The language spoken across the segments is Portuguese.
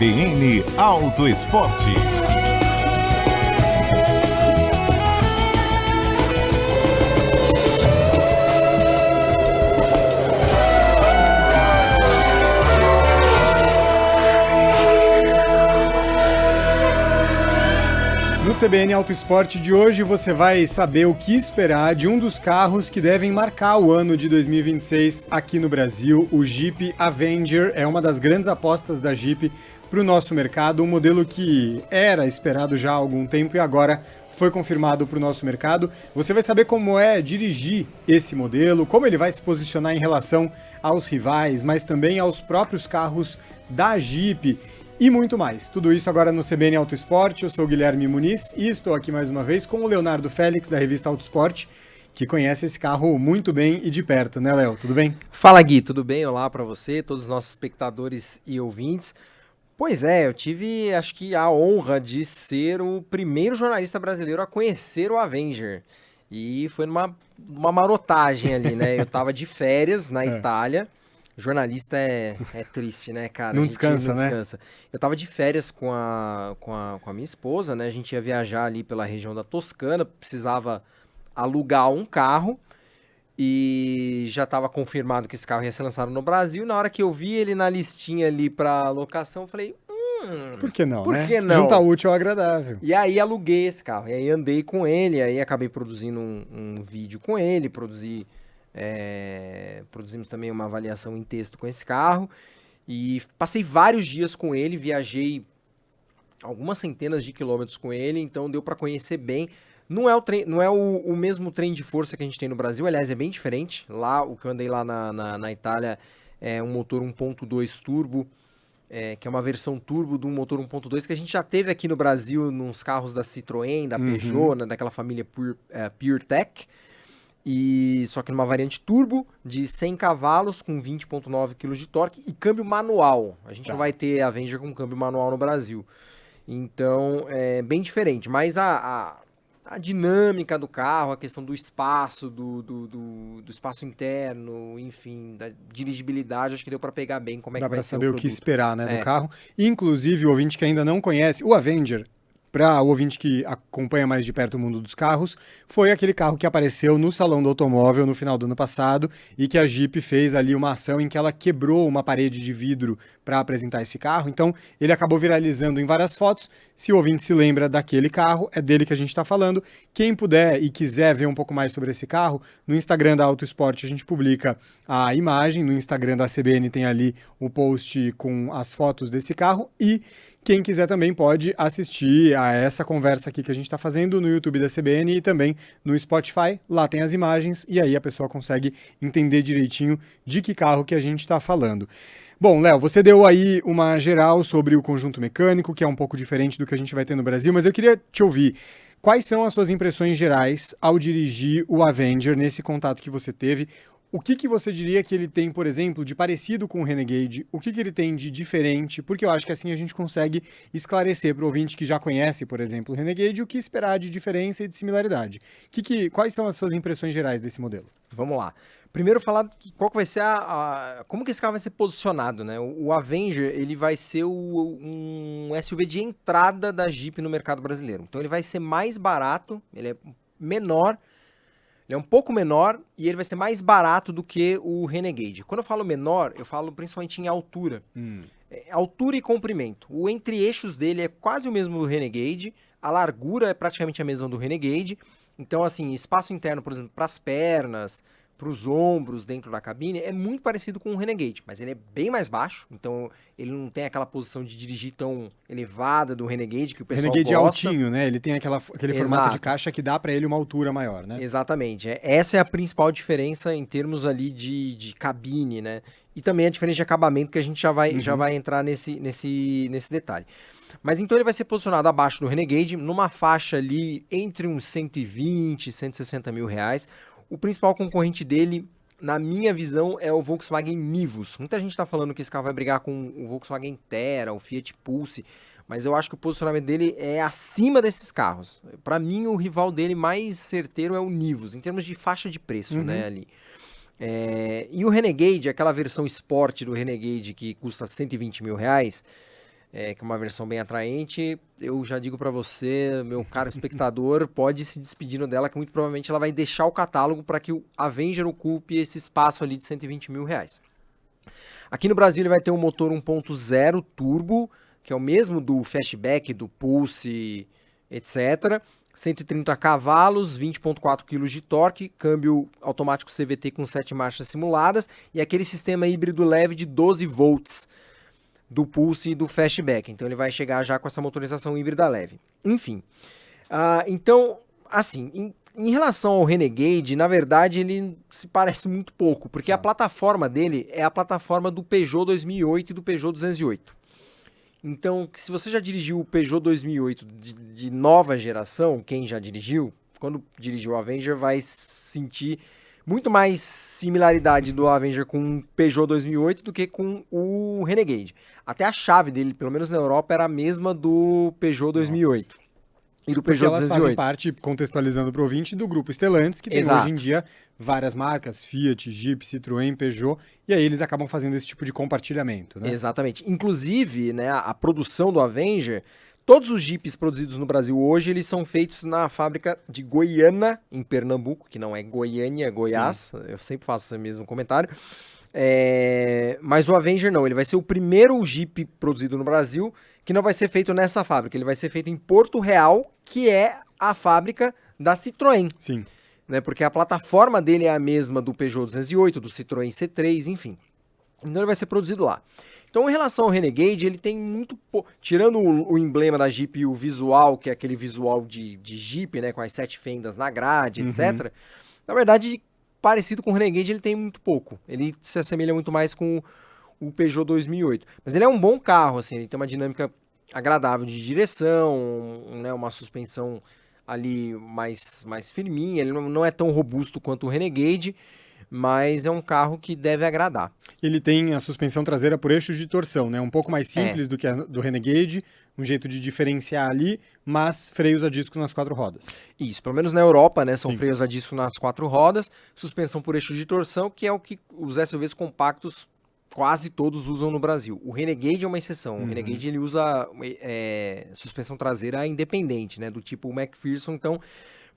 CBN Auto Esporte. No CBN Auto Esporte de hoje você vai saber o que esperar de um dos carros que devem marcar o ano de 2026 aqui no Brasil. O Jeep Avenger é uma das grandes apostas da Jeep para o nosso mercado, um modelo que era esperado já há algum tempo e agora foi confirmado para o nosso mercado. Você vai saber como é dirigir esse modelo, como ele vai se posicionar em relação aos rivais, mas também aos próprios carros da Jeep. E muito mais. Tudo isso agora no CBN Auto Esporte. Eu sou o Guilherme Muniz e estou aqui mais uma vez com o Leonardo Félix, da revista Auto Esporte, que conhece esse carro muito bem e de perto, né, Léo? Tudo bem? Fala, Gui, tudo bem? Olá para você, todos os nossos espectadores e ouvintes. Pois é, eu tive, acho que, a honra de ser o primeiro jornalista brasileiro a conhecer o Avenger. E foi numa marotagem ali, né? Eu tava de férias na Itália. Jornalista é triste, né, cara? Não descansa, né? Eu tava de férias com a minha esposa, né? A gente ia viajar ali pela região da Toscana, precisava alugar um carro e já tava confirmado que esse carro ia ser lançado no Brasil. Na hora que eu vi ele na listinha ali pra locação, eu falei, por que não, por né? que não? Junta útil ao agradável. E aí aluguei esse carro, e aí andei com ele, aí acabei produzindo um vídeo com ele, produzimos também uma avaliação em texto com esse carro e passei vários dias com ele, viajei algumas centenas de quilômetros com ele, então deu para conhecer bem. Não é o mesmo trem de força que a gente tem no Brasil, aliás, é bem diferente. Lá, o que eu andei lá na Itália é um motor 1.2 turbo, que é uma versão turbo de um motor 1.2 que a gente já teve aqui no Brasil nos carros da Citroën, da Peugeot, né, daquela família PureTech. E só que numa variante turbo de 100 cavalos com 20,9 kg de torque e câmbio manual. A gente não vai ter Avenger com câmbio manual no Brasil. Então é bem diferente. Mas a dinâmica do carro, a questão do espaço, do espaço interno, enfim, da dirigibilidade, acho que deu para pegar bem como é que vai ser o produto. Dá para saber o que esperar, né, do carro. Inclusive, o ouvinte que ainda não conhece, o Avenger, para o ouvinte que acompanha mais de perto o mundo dos carros, foi aquele carro que apareceu no Salão do Automóvel no final do ano passado e que a Jeep fez ali uma ação em que ela quebrou uma parede de vidro para apresentar esse carro. Então, ele acabou viralizando em várias fotos. Se o ouvinte se lembra daquele carro, é dele que a gente está falando. Quem puder e quiser ver um pouco mais sobre esse carro, no Instagram da Auto Esporte a gente publica a imagem, no Instagram da CBN tem ali o post com as fotos desse carro e quem quiser também pode assistir a essa conversa aqui que a gente está fazendo no YouTube da CBN e também no Spotify. Lá tem as imagens e aí a pessoa consegue entender direitinho de que carro que a gente está falando. Bom, Léo, você deu aí uma geral sobre o conjunto mecânico, que é um pouco diferente do que a gente vai ter no Brasil, mas eu queria te ouvir. Quais são as suas impressões gerais ao dirigir o Avenger nesse contato que você teve? O que você diria que ele tem, por exemplo, de parecido com o Renegade? O que ele tem de diferente? Porque eu acho que assim a gente consegue esclarecer para o ouvinte que já conhece, por exemplo, o Renegade, o que esperar de diferença e de similaridade. Quais são as suas impressões gerais desse modelo? Vamos lá. Primeiro falar qual que vai ser como que esse carro vai ser posicionado, né? O Avenger, ele vai ser um SUV de entrada da Jeep no mercado brasileiro. Então ele vai ser mais barato, ele é menor, ele é um pouco menor e ele vai ser mais barato do que o Renegade. Quando eu falo menor, eu falo principalmente em altura. Altura e comprimento. O entre-eixos dele é quase o mesmo do Renegade, a largura é praticamente a mesma do Renegade. Então, assim, espaço interno, por exemplo, para as pernas, para os ombros dentro da cabine, é muito parecido com o Renegade, mas ele é bem mais baixo, então ele não tem aquela posição de dirigir tão elevada do Renegade que o pessoal Renegade gosta. É altinho, né? Ele tem aquele formato de caixa que dá para ele uma altura maior, né? Exatamente. Essa é a principal diferença em termos ali de cabine, né? E também a diferença de acabamento que a gente já vai entrar nesse detalhe. Mas então ele vai ser posicionado abaixo do Renegade, numa faixa ali entre uns 120 e 160 mil reais. O principal concorrente dele, na minha visão, é o Volkswagen Nivus. Muita gente está falando que esse carro vai brigar com o Volkswagen Tera, o Fiat Pulse, mas eu acho que o posicionamento dele é acima desses carros. Para mim, o rival dele mais certeiro é o Nivus, em termos de faixa de preço, né, ali. E o Renegade, aquela versão Sport do Renegade que custa 120 mil reais, que é uma versão bem atraente. Eu já digo para você, meu caro espectador, pode ir se despedindo dela, que muito provavelmente ela vai deixar o catálogo para que o Avenger ocupe esse espaço ali de R$120 mil. Aqui no Brasil ele vai ter um motor 1.0 turbo, que é o mesmo do Fastback, do Pulse, etc. 130 cavalos, 20.4 kg de torque, câmbio automático CVT com 7 marchas simuladas e aquele sistema híbrido leve de 12 volts do Pulse e do Fastback. Então ele vai chegar já com essa motorização híbrida leve. Enfim, então, assim, em relação ao Renegade, na verdade ele se parece muito pouco, porque a plataforma dele é a plataforma do Peugeot 2008 e do Peugeot 208. Então, se você já dirigiu o Peugeot 2008 de nova geração, quem já dirigiu, quando dirigiu o Avenger vai sentir muito mais similaridade do Avenger com o Peugeot 2008 do que com o Renegade. Até a chave dele, pelo menos na Europa, era a mesma do Peugeot 2008. Nossa. E do Porque Peugeot elas 208. fazem parte, contextualizando para o ouvinte, do grupo Stellantis, que tem Exato. hoje em dia várias marcas, Fiat, Jeep, Citroën, Peugeot, e aí eles acabam fazendo esse tipo de compartilhamento, né? Exatamente. Inclusive, né, a produção do Avenger, todos os Jeeps produzidos no Brasil hoje, eles são feitos na fábrica de Goiânia, em Pernambuco, que não é Goiânia, é Goiás. Sim. Eu sempre faço esse mesmo comentário. Mas o Avenger não, ele vai ser o primeiro Jeep produzido no Brasil que não vai ser feito nessa fábrica, ele vai ser feito em Porto Real, que é a fábrica da Citroën. Sim. Né, porque a plataforma dele é a mesma do Peugeot 208, do Citroën C3, enfim. Então ele vai ser produzido lá. Então, em relação ao Renegade, ele tem muito tirando o emblema da Jeep e o visual, que é aquele visual de Jeep, né, com as 7 fendas na grade, etc. Na verdade, parecido com o Renegade, ele tem muito pouco. Ele se assemelha muito mais com o Peugeot 2008. Mas ele é um bom carro, assim, ele tem uma dinâmica agradável de direção, né, uma suspensão ali mais firminha, ele não é tão robusto quanto o Renegade, mas é um carro que deve agradar. Ele tem a suspensão traseira por eixos de torção, né? Um pouco mais simples do que a do Renegade, um jeito de diferenciar ali, mas freios a disco nas 4 rodas. Isso, pelo menos na Europa, né? São Sim. freios a disco nas 4 rodas, suspensão por eixo de torção, que é o que os SUVs compactos quase todos usam no Brasil. O Renegade é uma exceção. O Renegade ele usa suspensão traseira independente, né? Do tipo o McPherson, então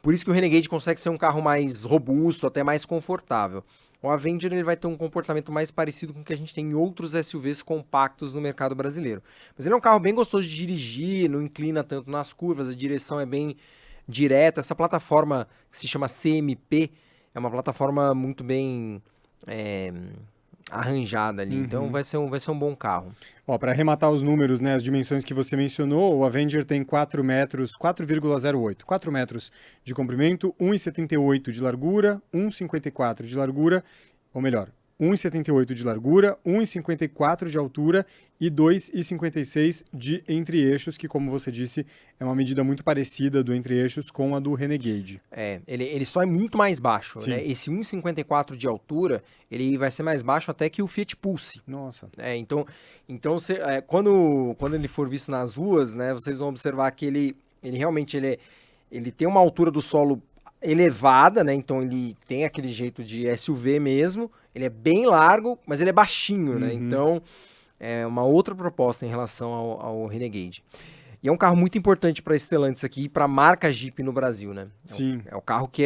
por isso que o Renegade consegue ser um carro mais robusto, até mais confortável. O Avenger ele vai ter um comportamento mais parecido com o que a gente tem em outros SUVs compactos no mercado brasileiro. Mas ele é um carro bem gostoso de dirigir, não inclina tanto nas curvas, a direção é bem direta. Essa plataforma que se chama CMP é uma plataforma muito bem arranjada ali, então vai ser um bom carro. Ó, para arrematar os números, né, as dimensões que você mencionou, o Avenger tem 4 metros, 4,08, 4 metros de comprimento, 1,78 de largura, 1,54 de largura, ou melhor, 1,78 de largura, 1,54 de altura e 2,56 de entre-eixos, que, como você disse, é uma medida muito parecida do entre-eixos com a do Renegade. Ele só é muito mais baixo, Sim. né? Esse 1,54 de altura, ele vai ser mais baixo até que o Fiat Pulse. Nossa. Então quando ele for visto nas ruas, né, vocês vão observar que ele realmente ele tem uma altura do solo elevada, né? Então ele tem aquele jeito de SUV mesmo. Ele é bem largo, mas ele é baixinho, né? Então é uma outra proposta em relação ao Renegade. E é um carro muito importante para a Stellantis aqui e para a marca Jeep no Brasil, né? Sim. É o carro que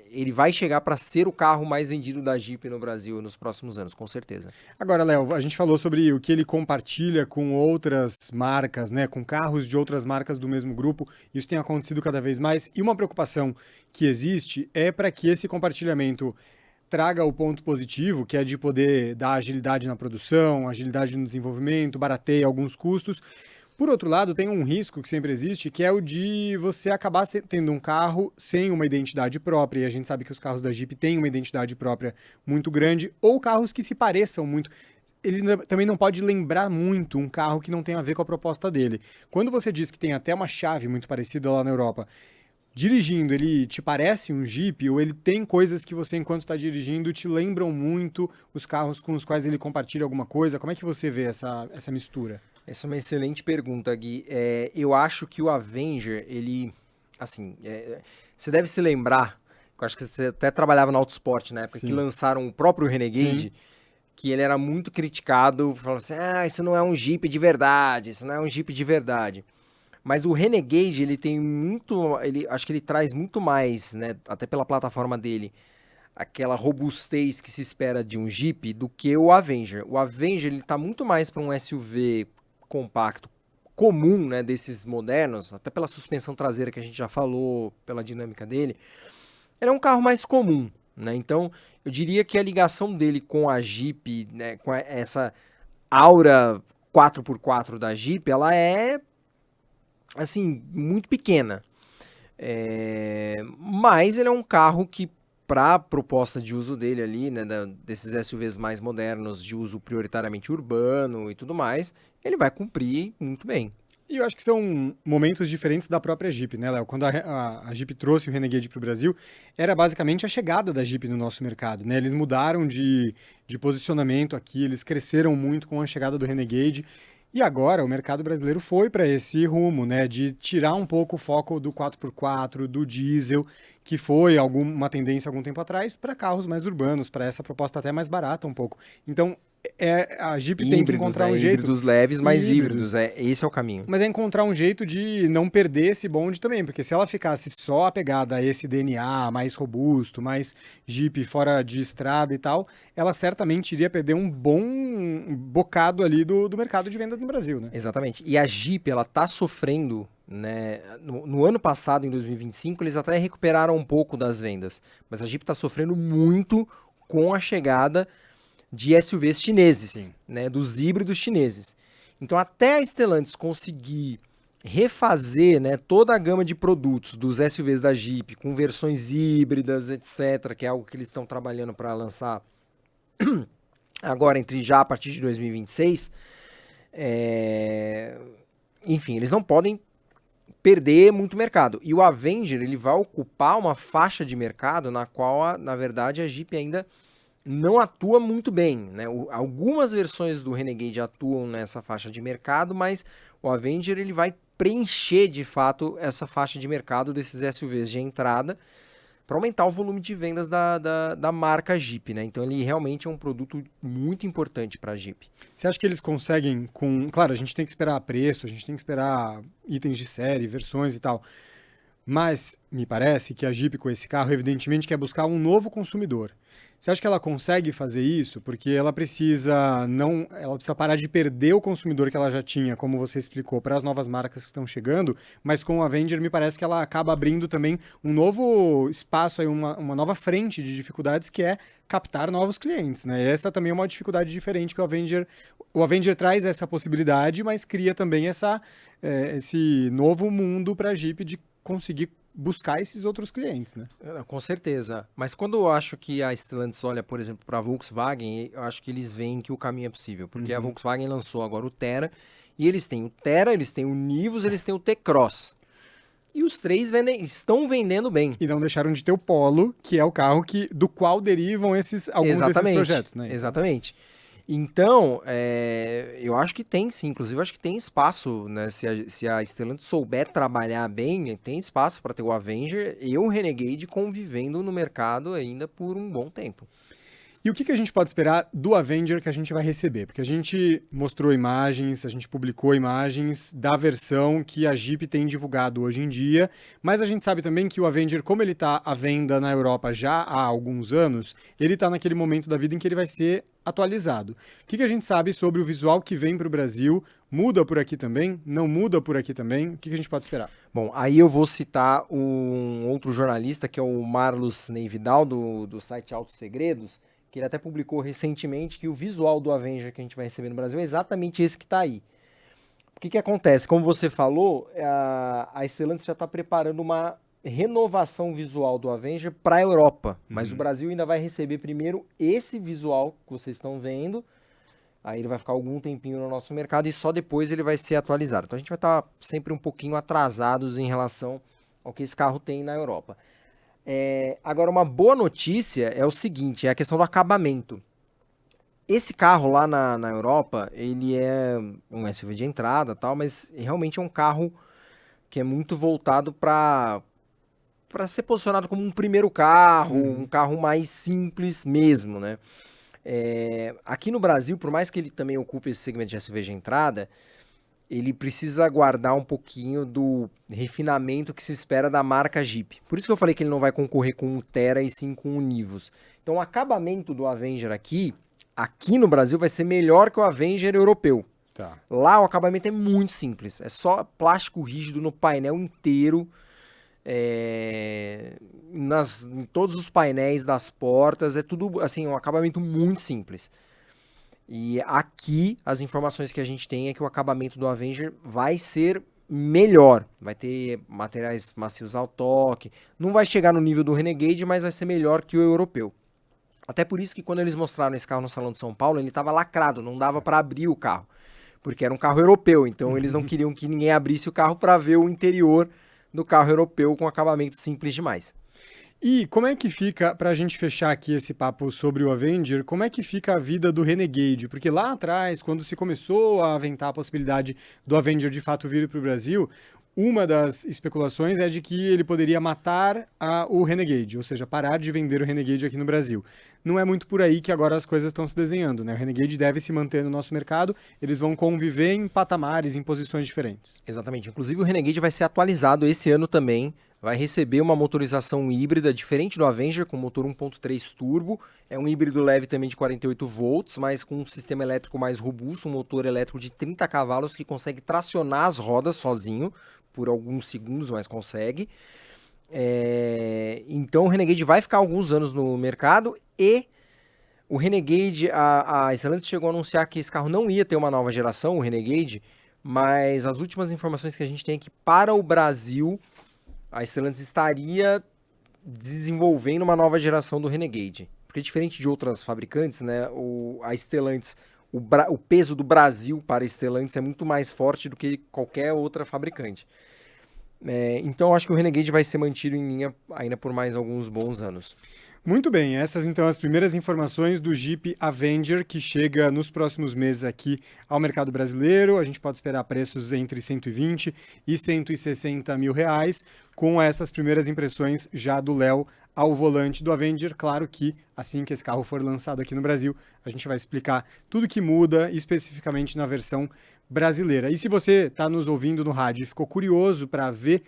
ele vai chegar para ser o carro mais vendido da Jeep no Brasil nos próximos anos, com certeza. Agora, Léo, a gente falou sobre o que ele compartilha com outras marcas, né, com carros de outras marcas do mesmo grupo. Isso tem acontecido cada vez mais. E uma preocupação que existe é para que esse compartilhamento traga o ponto positivo, que é de poder dar agilidade na produção, agilidade no desenvolvimento, barateia alguns custos. Por outro lado, tem um risco que sempre existe, que é o de você acabar tendo um carro sem uma identidade própria, e a gente sabe que os carros da Jeep têm uma identidade própria muito grande, ou carros que se pareçam muito. Ele também não pode lembrar muito um carro que não tem a ver com a proposta dele. Quando você diz que tem até uma chave muito parecida lá na Europa, dirigindo, ele te parece um Jeep, ou ele tem coisas que você, enquanto está dirigindo, te lembram muito os carros com os quais ele compartilha alguma coisa? Como é que você vê essa mistura? Essa é uma excelente pergunta, Gui. Eu acho que o Avenger, ele, assim, você deve se lembrar, eu acho que você até trabalhava no Autosport na época, Sim. que lançaram o próprio Renegade, Sim. que ele era muito criticado, falando assim, isso não é um Jeep de verdade, isso não é um Jeep de verdade. Mas o Renegade, ele tem muito, acho que ele traz muito mais, né, até pela plataforma dele, aquela robustez que se espera de um Jeep do que o Avenger. O Avenger, ele tá muito mais para um SUV compacto, comum, né, desses modernos, até pela suspensão traseira que a gente já falou, pela dinâmica dele. Ele é um carro mais comum, né? Então, eu diria que a ligação dele com a Jeep, né, com essa aura 4x4 da Jeep, ela é, assim, muito pequena. Mas ele é um carro que, para a proposta de uso dele ali, né, desses SUVs mais modernos, de uso prioritariamente urbano e tudo mais, ele vai cumprir muito bem. E eu acho que são momentos diferentes da própria Jeep, né, Léo? Quando a Jeep trouxe o Renegade para o Brasil, era basicamente a chegada da Jeep no nosso mercado, né? Eles mudaram de posicionamento aqui, eles cresceram muito com a chegada do Renegade. E agora o mercado brasileiro foi para esse rumo, né, de tirar um pouco o foco do 4x4, do diesel, que foi uma tendência algum tempo atrás, para carros mais urbanos, para essa proposta até mais barata um pouco. Então, a Jeep tem que encontrar um jeito... Híbridos leves, mas híbridos. Esse é o caminho. Mas é encontrar um jeito de não perder esse bonde também, porque se ela ficasse só apegada a esse DNA mais robusto, mais Jeep fora de estrada e tal, ela certamente iria perder um bom bocado ali do mercado de venda no Brasil, né? Exatamente. E a Jeep, ela tá sofrendo, né? No ano passado, em 2025, eles até recuperaram um pouco das vendas, mas a Jeep tá sofrendo muito com a chegada de SUVs chineses, né, dos híbridos chineses. Então, até a Stellantis conseguir refazer, né, toda a gama de produtos dos SUVs da Jeep, com versões híbridas, etc., que é algo que eles estão trabalhando para lançar agora, já a partir de 2026, enfim, eles não podem perder muito mercado. E o Avenger, ele vai ocupar uma faixa de mercado na qual, na verdade, a Jeep ainda não atua muito bem, né? Algumas versões do Renegade atuam nessa faixa de mercado, mas o Avenger ele vai preencher de fato essa faixa de mercado desses SUVs de entrada para aumentar o volume de vendas da marca Jeep, né? Então ele realmente é um produto muito importante para a Jeep. Você acha que eles conseguem Claro, a gente tem que esperar preço, a gente tem que esperar itens de série, versões e tal, mas me parece que a Jeep com esse carro evidentemente quer buscar um novo consumidor. Você acha que ela consegue fazer isso? Porque ela precisa parar de perder o consumidor que ela já tinha, como você explicou, para as novas marcas que estão chegando, mas com o Avenger me parece que ela acaba abrindo também um novo espaço, aí, uma nova frente de dificuldades, que é captar novos clientes, né? Essa também é uma dificuldade diferente que o Avenger... O Avenger traz essa possibilidade, mas cria também esse novo mundo para a Jeep de conseguir buscar esses outros clientes, né? Com certeza. Mas quando eu acho que a Stellantis olha, por exemplo, para a Volkswagen, eu acho que eles veem que o caminho é possível. Porque a Volkswagen lançou agora o Tera, e eles têm o Tera, eles têm o Nivus, eles têm o T-Cross. E os três estão vendendo bem. E não deixaram de ter o Polo, que é o carro do qual derivam alguns desses projetos, né? Exatamente. Então, eu acho que tem sim, inclusive eu acho que tem espaço, né? Se a Stellantis souber trabalhar bem, tem espaço para ter o Avenger e o Renegade convivendo no mercado ainda por um bom tempo. E o que a gente pode esperar do Avenger que a gente vai receber? Porque a gente mostrou imagens, a gente publicou imagens da versão que a Jeep tem divulgado hoje em dia, mas a gente sabe também que o Avenger, como ele está à venda na Europa já há alguns anos, ele está naquele momento da vida em que ele vai ser atualizado. O que a gente sabe sobre o visual que vem para o Brasil? Muda por aqui também? Não muda por aqui também? O que a gente pode esperar? Bom, aí eu vou citar um outro jornalista, que é o Marlos Neividal, do site Autos Segredos, que ele até publicou recentemente que o visual do Avenger que a gente vai receber no Brasil é exatamente esse que está aí. O que acontece? Como você falou, a Stellantis já está preparando uma renovação visual do Avenger para a Europa, mas o Brasil ainda vai receber primeiro esse visual que vocês estão vendo, aí ele vai ficar algum tempinho no nosso mercado e só depois ele vai ser atualizado. Então a gente vai estar sempre um pouquinho atrasados em relação ao que esse carro tem na Europa. Agora, uma boa notícia é o seguinte, é a questão do acabamento. Esse carro lá na Europa, ele é um SUV de entrada, tal, mas realmente é um carro que é muito voltado para ser posicionado como um primeiro carro, um carro mais simples mesmo, né? Aqui no Brasil, por mais que ele também ocupe esse segmento de SUV de entrada, ele precisa guardar um pouquinho do refinamento que se espera da marca Jeep. Por isso que eu falei que ele não vai concorrer com o Thera e sim com o Nivus. Então o acabamento do Avenger aqui no Brasil vai ser melhor que o Avenger europeu. Tá. Lá o acabamento é muito simples, é só plástico rígido no painel inteiro, em todos os painéis das portas, é tudo assim, um acabamento muito simples. E aqui, as informações que a gente tem é que o acabamento do Avenger vai ser melhor. Vai ter materiais macios ao toque. Não vai chegar no nível do Renegade, mas vai ser melhor que o europeu. Até por isso que quando eles mostraram esse carro no Salão de São Paulo, ele estava lacrado, não dava para abrir o carro. Porque era um carro europeu, então eles não queriam que ninguém abrisse o carro para ver o interior do carro europeu com acabamento simples demais. E como é que fica, para a gente fechar aqui esse papo sobre o Avenger, como é que fica a vida do Renegade? Porque lá atrás, quando se começou a aventar a possibilidade do Avenger de fato vir para o Brasil, uma das especulações é de que ele poderia matar o Renegade, ou seja, parar de vender o Renegade aqui no Brasil. Não é muito por aí que agora as coisas estão se desenhando, né? O Renegade deve se manter no nosso mercado, eles vão conviver em patamares, em posições diferentes. Exatamente. Inclusive o Renegade vai ser atualizado esse ano também. Vai receber uma motorização híbrida diferente do Avenger, com motor 1.3 turbo. É um híbrido leve também de 48 volts, mas com um sistema elétrico mais robusto, um motor elétrico de 30 cavalos que consegue tracionar as rodas sozinho, por alguns segundos, mas consegue. Então o Renegade vai ficar alguns anos no mercado e o Renegade, a Stellantis chegou a anunciar que esse carro não ia ter uma nova geração, o Renegade, mas as últimas informações que a gente tem é que para o Brasil a Stellantis estaria desenvolvendo uma nova geração do Renegade. Porque diferente de outras fabricantes, né, a Stellantis, o peso do Brasil para a Stellantis é muito mais forte do que qualquer outra fabricante. Então acho que o Renegade vai ser mantido em linha ainda por mais alguns bons anos. Muito bem, essas então as primeiras informações do Jeep Avenger, que chega nos próximos meses aqui ao mercado brasileiro. A gente pode esperar preços entre 120 e 160 mil reais, com essas primeiras impressões já do Léo ao volante do Avenger. Claro que assim que esse carro for lançado aqui no Brasil, a gente vai explicar tudo que muda especificamente na versão brasileira. E se você está nos ouvindo no rádio e ficou curioso para ver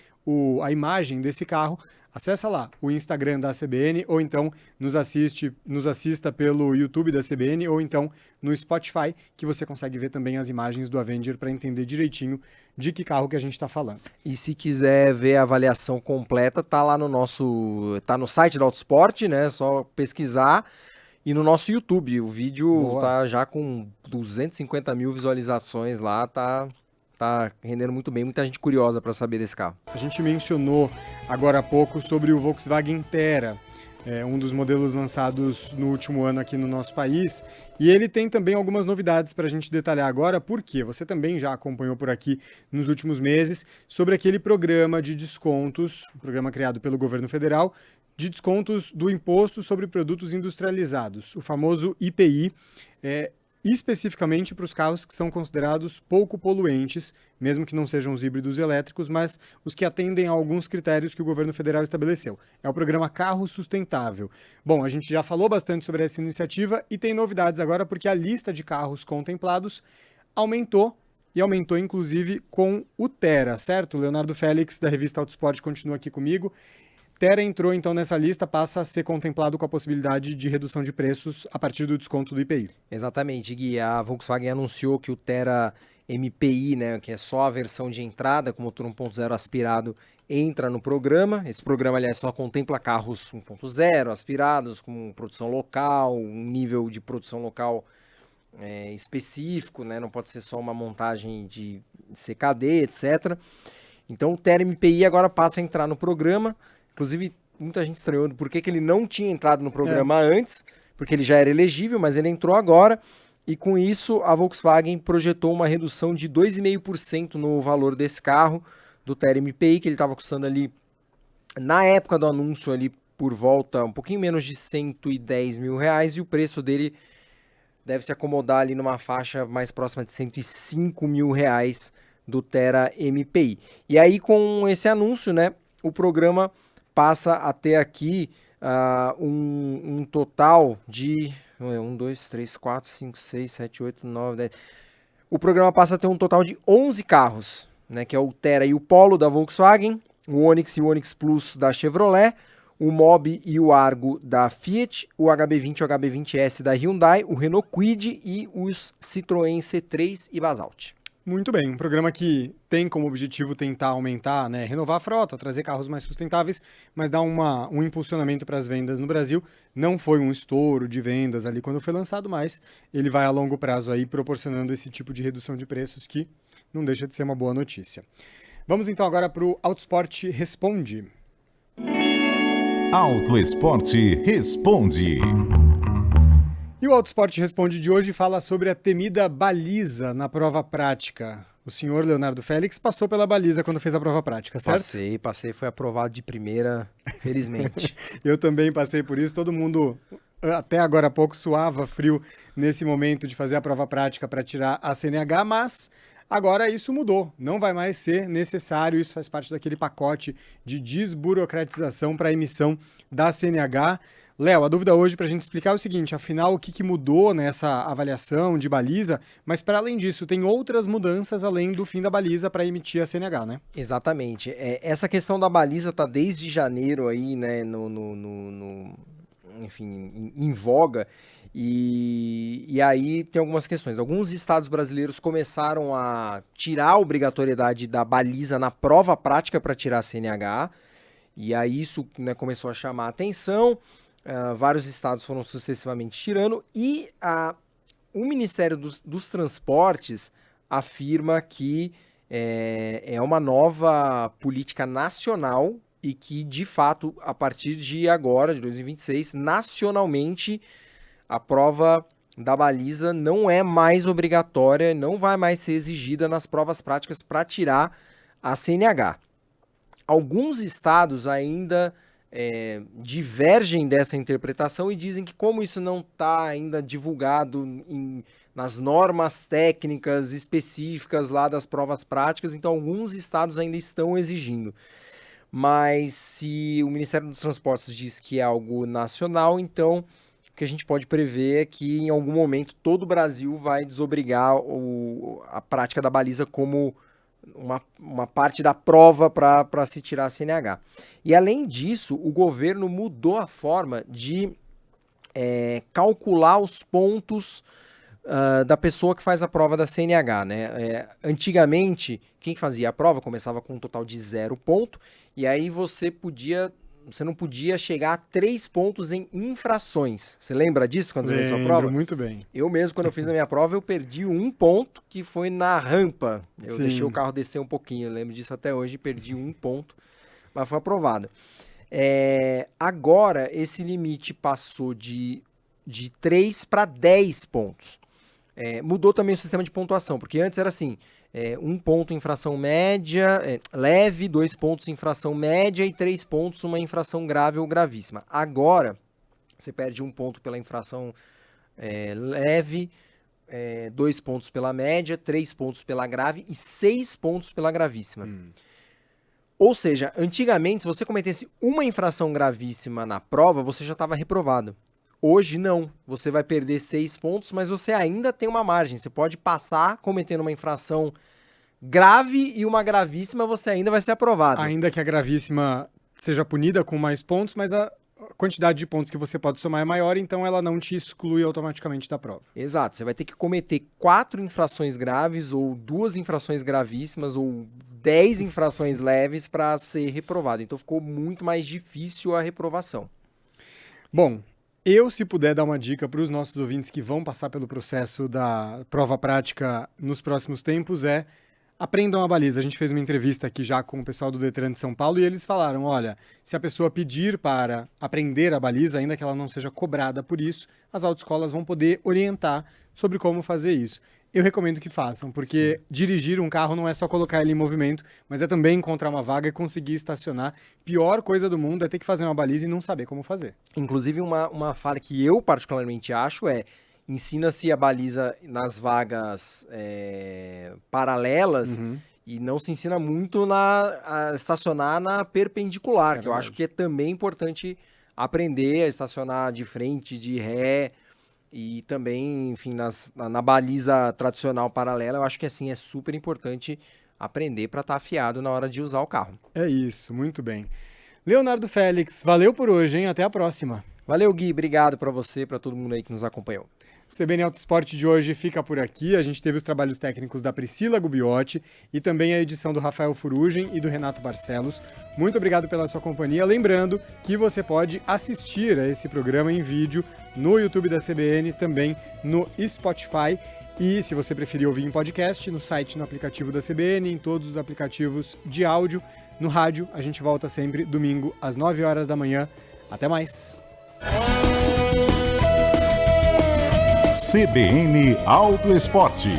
a imagem desse carro, acessa lá o Instagram da CBN ou então nos assista pelo YouTube da CBN ou então no Spotify, que você consegue ver também as imagens do Avenger para entender direitinho de que carro que a gente está falando. E se quiser ver a avaliação completa, tá lá tá no site da Autosport, né? Só pesquisar. E no nosso YouTube, o vídeo tá já com 250 mil visualizações lá, tá rendendo muito bem, muita gente curiosa para saber desse carro. A gente mencionou agora há pouco sobre o Volkswagen Thera, um dos modelos lançados no último ano aqui no nosso país, e ele tem também algumas novidades para a gente detalhar agora, porque você também já acompanhou por aqui nos últimos meses sobre aquele programa de descontos, programa criado pelo governo federal, de descontos do Imposto sobre Produtos Industrializados, o famoso IPI, especificamente para os carros que são considerados pouco poluentes, mesmo que não sejam os híbridos elétricos, mas os que atendem a alguns critérios que o governo federal estabeleceu. É o programa Carro Sustentável. Bom, a gente já falou bastante sobre essa iniciativa e tem novidades agora porque a lista de carros contemplados aumentou, e aumentou inclusive com o Thera, certo? O Leonardo Félix, da revista Autosport, continua aqui comigo. Thera entrou então nessa lista, passa a ser contemplado com a possibilidade de redução de preços a partir do desconto do IPI. Exatamente, Gui. A Volkswagen anunciou que o Thera MPI, né, que é só a versão de entrada com motor 1.0 aspirado, entra no programa. Esse programa, aliás, só contempla carros 1.0 aspirados com produção local, um nível de produção local específico, né, não pode ser só uma montagem de CKD, etc. Então o Thera MPI agora passa a entrar no programa. Inclusive, muita gente estranhou por que ele não tinha entrado no programa antes, porque ele já era elegível, mas ele entrou agora, e com isso a Volkswagen projetou uma redução de 2,5% no valor desse carro, do Thera MPI, que ele estava custando ali, na época do anúncio, ali por volta, um pouquinho menos de 110 mil reais, e o preço dele deve se acomodar ali numa faixa mais próxima de 105 mil reais do Thera MPI. E aí, com esse anúncio, né, o programa passa a ter aqui um total de, 1, 2, 3, 4, 5, 6, 7, 8, 9, 10. O programa passa a ter um total de 11 carros, né? Que é o Thera e o Polo da Volkswagen, o Onix e o Onix Plus da Chevrolet, o Mobi e o Argo da Fiat, o HB20 e o HB20S da Hyundai, o Renault Kwid e os Citroën C3 e Basalt. Muito bem, um programa que tem como objetivo tentar aumentar, né, renovar a frota, trazer carros mais sustentáveis, mas dar um impulsionamento para as vendas no Brasil. Não foi um estouro de vendas ali quando foi lançado, mas ele vai a longo prazo aí proporcionando esse tipo de redução de preços que não deixa de ser uma boa notícia. Vamos então agora para o Autosport Responde. Auto Esporte Responde. E o Autosport Responde de hoje fala sobre a temida baliza na prova prática. O senhor Leonardo Félix passou pela baliza quando fez a prova prática, certo? Passei, foi aprovado de primeira, felizmente. Eu também passei por isso, todo mundo até agora há pouco suava frio nesse momento de fazer a prova prática para tirar a CNH, mas agora isso mudou, não vai mais ser necessário, isso faz parte daquele pacote de desburocratização para a emissão da CNH. Léo, a dúvida hoje para a gente explicar é o seguinte, afinal, o que mudou nessa avaliação de baliza, mas para além disso, tem outras mudanças além do fim da baliza para emitir a CNH, né? Exatamente. Essa questão da baliza está desde janeiro aí, né, enfim, em voga, e aí tem algumas questões. Alguns estados brasileiros começaram a tirar a obrigatoriedade da baliza na prova prática para tirar a CNH, e aí isso, né, começou a chamar a atenção. Vários estados foram sucessivamente tirando e o Ministério dos Transportes afirma que é uma nova política nacional e que, de fato, a partir de agora, de 2026, nacionalmente, a prova da baliza não é mais obrigatória, não vai mais ser exigida nas provas práticas para tirar a CNH. Alguns estados ainda divergem dessa interpretação e dizem que como isso não está ainda divulgado nas normas técnicas específicas lá das provas práticas, então alguns estados ainda estão exigindo. Mas se o Ministério dos Transportes diz que é algo nacional, então o que a gente pode prever é que em algum momento todo o Brasil vai desobrigar a prática da baliza como uma parte da prova para se tirar a CNH. E além disso, o governo mudou a forma de calcular os pontos da pessoa que faz a prova da CNH, né? Antigamente, quem fazia a prova começava com um total de 0 ponto, e aí você não podia chegar a 3 pontos em infrações. Você lembra disso quando você fez a sua prova? Lembro muito bem. Eu mesmo, quando eu fiz a minha prova, eu perdi 1 ponto, que foi na rampa. Eu deixei o carro descer um pouquinho, eu lembro disso até hoje, perdi 1 ponto, mas foi aprovado. Agora, esse limite passou de 3 para 10 pontos. Mudou também o sistema de pontuação, porque antes era assim, 1 ponto infração média, leve, 2 pontos infração média e 3 pontos uma infração grave ou gravíssima. Agora, você perde 1 ponto pela infração leve, 2 pontos pela média, 3 pontos pela grave e 6 pontos pela gravíssima. Ou seja, antigamente, se você cometesse uma infração gravíssima na prova, você já estava reprovado. Hoje não, você vai perder 6 pontos, mas você ainda tem uma margem. Você pode passar cometendo uma infração grave e uma gravíssima, você ainda vai ser aprovado. Ainda que a gravíssima seja punida com mais pontos, mas a quantidade de pontos que você pode somar é maior, então ela não te exclui automaticamente da prova. Exato, você vai ter que cometer 4 infrações graves, ou 2 infrações gravíssimas, ou 10 infrações leves para ser reprovado. Então ficou muito mais difícil a reprovação. Bom, se puder dar uma dica para os nossos ouvintes que vão passar pelo processo da prova prática nos próximos tempos, aprendam a baliza. A gente fez uma entrevista aqui já com o pessoal do Detran de São Paulo e eles falaram, olha, se a pessoa pedir para aprender a baliza, ainda que ela não seja cobrada por isso, as autoescolas vão poder orientar sobre como fazer isso. Eu recomendo que façam, porque dirigir um carro não é só colocar ele em movimento, mas é também encontrar uma vaga e conseguir estacionar. Pior coisa do mundo é ter que fazer uma baliza e não saber como fazer. Inclusive, uma falha que eu particularmente acho ensina-se a baliza nas vagas paralelas e não se ensina muito a estacionar na perpendicular, que eu acho que é também importante aprender a estacionar de frente, de ré. E também, enfim, na baliza tradicional paralela, eu acho que assim é super importante aprender para estar afiado na hora de usar o carro. É isso, muito bem. Leonardo Félix, valeu por hoje, hein? Até a próxima. Valeu, Gui. Obrigado para você, para todo mundo aí que nos acompanhou. O CBN Autosport de hoje fica por aqui. A gente teve os trabalhos técnicos da Priscila Gubiotti e também a edição do Rafael Furugem e do Renato Barcelos. Muito obrigado pela sua companhia. Lembrando que você pode assistir a esse programa em vídeo no YouTube da CBN, também no Spotify. E se você preferir ouvir em podcast, no site, no aplicativo da CBN, em todos os aplicativos de áudio. No rádio, a gente volta sempre domingo às 9 horas da manhã. Até mais! CBN Auto Esporte.